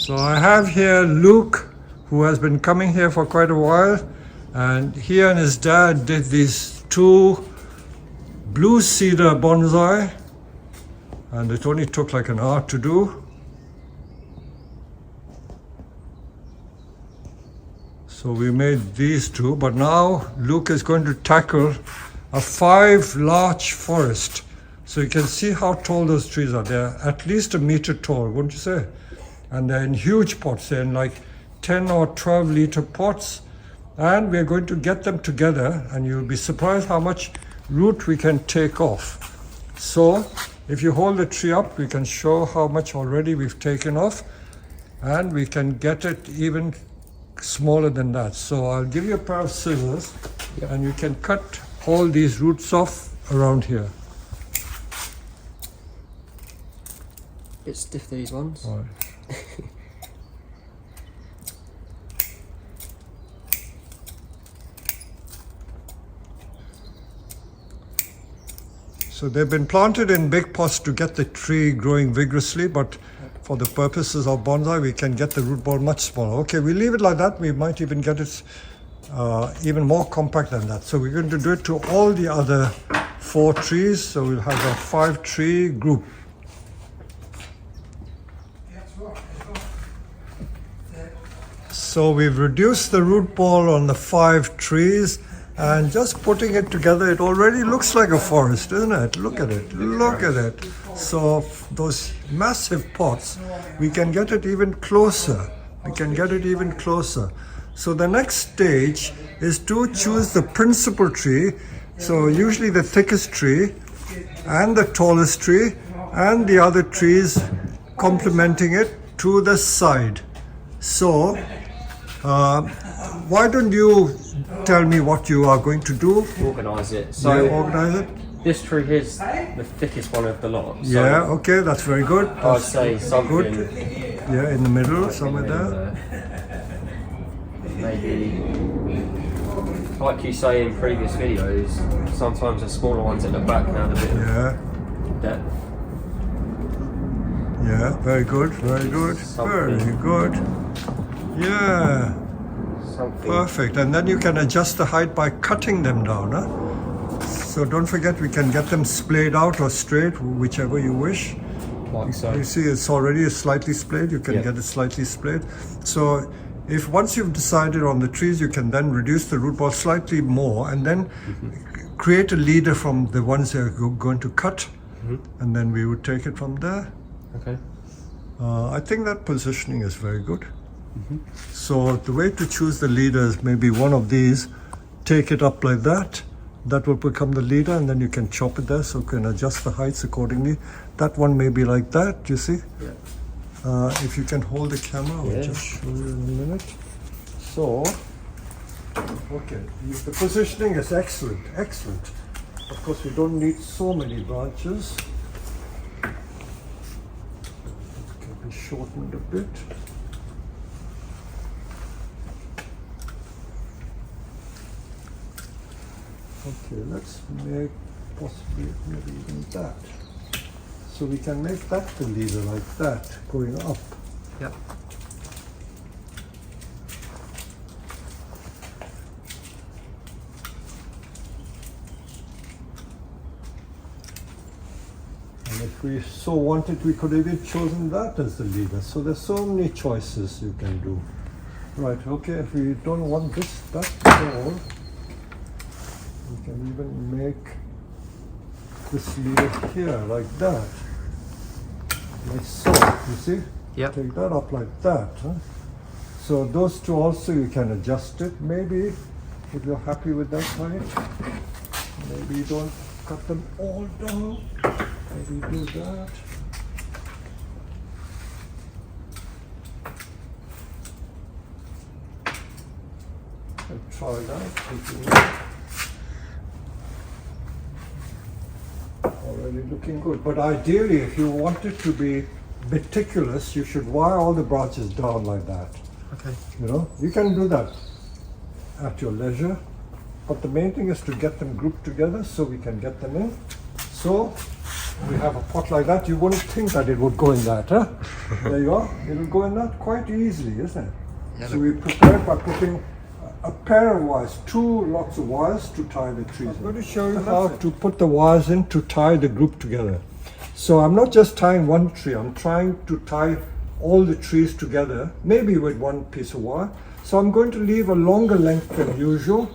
So I have here Luke, who has been coming here for quite a while, and he and his dad did these 2 blue cedar bonsai, and it only took like an hour to do. So we made these 2, but now Luke is going to tackle a 5 larch forest. So you can see how tall those trees are. They're at least a meter tall, wouldn't you say? And they're in huge pots. They're in like 10 or 12 liter pots. And we're going to get them together, and you'll be surprised how much root we can take off. So if you hold the tree up, we can show how much already we've taken off, and we can get it even smaller than that. So I'll give you a pair of scissors, and you can cut all these roots off around here. Bit stiff, these ones. All right. So they've been planted in big pots to get the tree growing vigorously, but for the purposes of bonsai, we can get the root ball much smaller. Okay, we leave it like that. We might even get it even more compact than that. So we're going to do it to all the other 4 trees. So we'll have a 5 tree group. So we've reduced the root ball on the 5 trees, and just putting it together, it already looks like a forest, isn't it? Look at it, look at it. So those massive pots, we can get it even closer. We can get it even closer. So the next stage is to choose the principal tree. So usually the thickest tree and the tallest tree and the other trees complementing it to the side. So why don't you tell me what you are going to do? Organise it. So organize it. this tree here's the thickest one of the lot. So Yeah, okay, that's very good. I'd say something good. Yeah, in the middle, somewhere there. Maybe, like you say in previous videos, sometimes the smaller ones at the back have a bit Yeah, of depth. yeah, very good, very good, very good. Yeah, Something. perfect. And then you can adjust the height by cutting them down. Huh? So don't forget, we can get them splayed out or straight, whichever you wish. Like so. You see, it's already slightly splayed. You can Yeah. get it slightly splayed. So if once you've decided on the trees, you can then reduce the root ball slightly more, and then create a leader from the ones you're going to cut, and then we would take it from there. Okay. I think that positioning is very good. So the way to choose the leader is maybe one of these, take it up like that. That will become the leader, and then you can chop it there, so you can adjust the heights accordingly. That one may be like that, you see? Yeah. If you can hold the camera, I'll just show you in a minute. So, okay, the positioning is excellent, excellent. Of course, we don't need so many branches. It can be shortened a bit. Okay, let's make possibly maybe even that. So we can make that the leader like that, going up. Yep. And if we so wanted, we could have even chosen that as the leader. So there's so many choices you can do. Right, okay, if we don't want this that tall, we can even make this leader here like that. Like so, you see? Yep. Take that up like that. Huh? So those 2 also you can adjust it. Maybe if you're happy with that height, maybe you don't cut them all down. Maybe do that. And try that. Already looking good. But ideally, if you want it to be meticulous, you should wire all the branches down like that. Okay. You know, you can do that at your leisure, but the main thing is to get them grouped together so we can get them in. So we have a pot like that, you wouldn't think that it would go in that, huh? There you are. It will go in that quite easily, isn't it? Yeah, so we prepare by putting a pair of wires, 2 lots of wires to tie the trees. I'm going to show you how to put the wires in to tie the group together. So I'm not just tying one tree, I'm trying to tie all the trees together, maybe with one piece of wire. So I'm going to leave a longer length than usual.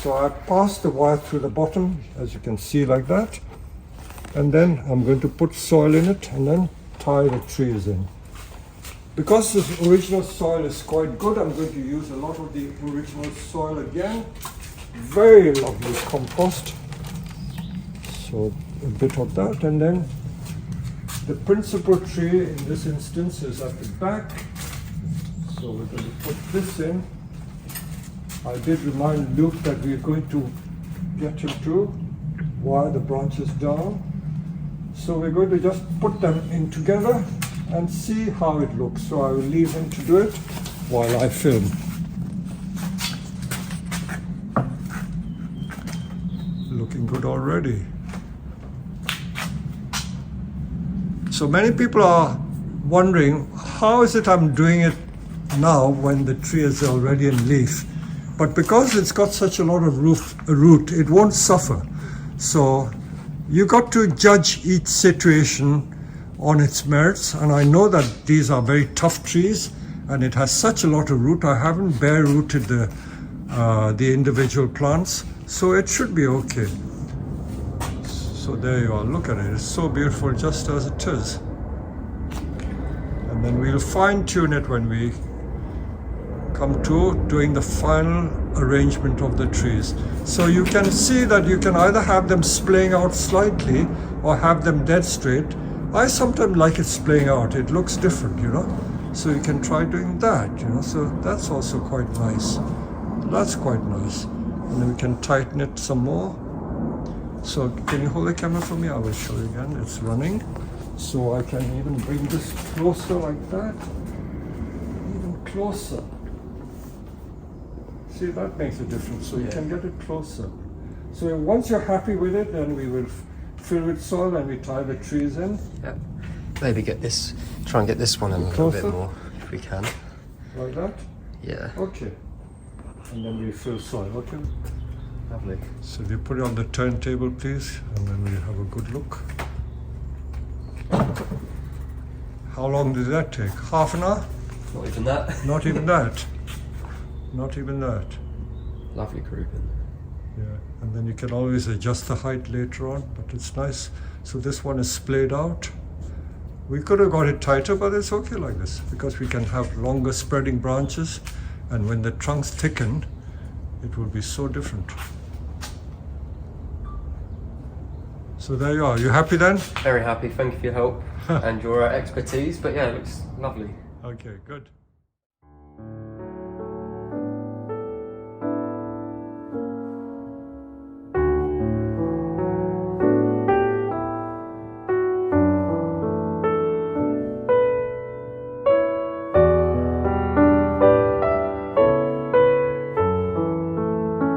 So I pass the wire through the bottom, as you can see, like that. And then I'm going to put soil in it and then tie the trees in. Because this original soil is quite good, I'm going to use a lot of the original soil again. Very lovely compost. So a bit of that, and then the principal tree in this instance is at the back. So we're going to put this in. I did remind Luke that we're going to get him to wire the branches down. So we're going to just put them in together and see how it looks. So I will leave him to do it while I film. Looking good already. So many people are wondering, how is it I'm doing it now when the tree is already in leaf? But because it's got such a lot of root, it won't suffer. So you got to judge each situation on its merits, and I know that these are very tough trees and it has such a lot of root. I haven't bare rooted the individual plants, so it should be okay. So there you are, look at it, it's so beautiful just as it is. And then we'll fine tune it when we come to doing the final arrangement of the trees. So you can see that you can either have them splaying out slightly or have them dead straight. I sometimes like it splaying out, it looks different, you know. So you can try doing that, you know, so that's also quite nice. That's quite nice. And then we can tighten it some more. So can you hold the camera for me? I will show you again, it's running. So I can even bring this closer like that, even closer. See, that makes a difference, so you can get it closer. So once you're happy with it, then we will fill with soil and we tie the trees in. Yeah. Maybe try and get this one in a little bit more, if we can. Like that? Yeah. Okay. And then we fill soil, okay? Lovely. So you put it on the turntable, please, and then we have a good look. How long did that take? Half an hour? Not even that. Not even that. Not even that. Lovely grouping. Yeah, and then you can always adjust the height later on, but it's nice. So this one is splayed out. We could have got it tighter, but it's okay like this because we can have longer spreading branches, and when the trunks thicken, it will be so different. So there you are. You happy then? Very happy. Thank you for your help and your expertise. But yeah, it looks lovely. Okay, good.